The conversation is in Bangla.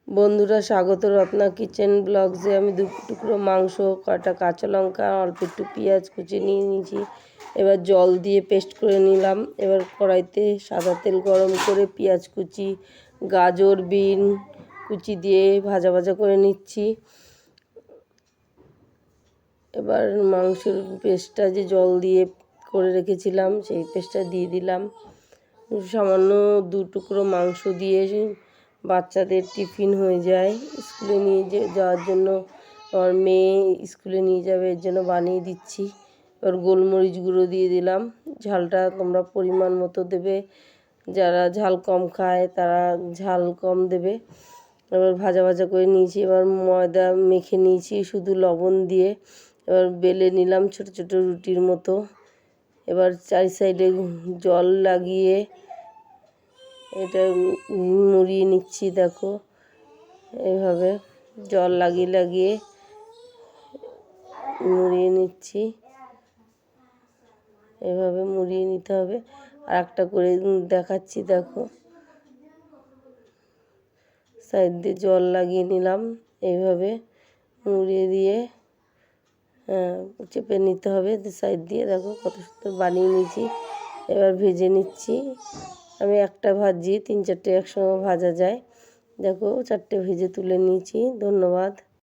বন্ধুরা, স্বাগত রত্না কিচেন ব্লগসে। আমি দু টুকরো মাংস, কটা কাঁচা লঙ্কা, অল্প একটু পেঁয়াজ কুচি নিয়ে নিয়েছি। এবার জল দিয়ে পেস্ট করে নিলাম। এবার কড়াইতে সাদা তেল গরম করে পেঁয়াজ কুচি, গাজর, বিন কুচি দিয়ে ভাজা ভাজা করে নিচ্ছি। এবার মাংসের পেস্টটা যে জল দিয়ে করে রেখেছিলাম সেই পেস্টটা দিয়ে দিলাম। সামান্য দু টুকরো মাংস দিয়ে বাচ্চাদের টিফিন হয়ে যায়, স্কুলে নিয়ে যাওয়ার জন্য। আমার মেয়ে স্কুলে নিয়ে যাবে, এর জন্য বানিয়ে দিচ্ছি। এবার গোলমরিচ গুঁড়ো দিয়ে দিলাম। ঝালটা তোমরা পরিমাণ মতো দেবে, যারা ঝাল কম খায় তারা ঝাল কম দেবে। এবার ভাজা ভাজা করে নিয়েছি। এবার ময়দা মেখে নিয়েছি শুধু লবণ দিয়ে। এবার বেলে নিলাম ছোট ছোট রুটির মতো। এবার চারি সাইডে জল লাগিয়ে এটা মুড়িয়ে নিচ্ছি। দেখো, এইভাবে জল লাগিয়ে লাগিয়ে মুড়িয়ে নিচ্ছি। এভাবে মুড়িয়ে নিতে হবে। আর একটা করে দেখাচ্ছি, দেখো, সাইড দিয়ে জল লাগিয়ে নিলাম। এইভাবে মুড়িয়ে দিয়ে চেপে নিতে হবে সাইড দিয়ে। দেখো কত সুন্দর বানিয়ে নিয়েছি। এবার ভেজে নিচ্ছি। আমি একটা ভাজি, 3-4টে একসঙ্গে ভাজা যায়। দেখো, 4টে ভেজে তুলে নিয়েছি। ধন্যবাদ।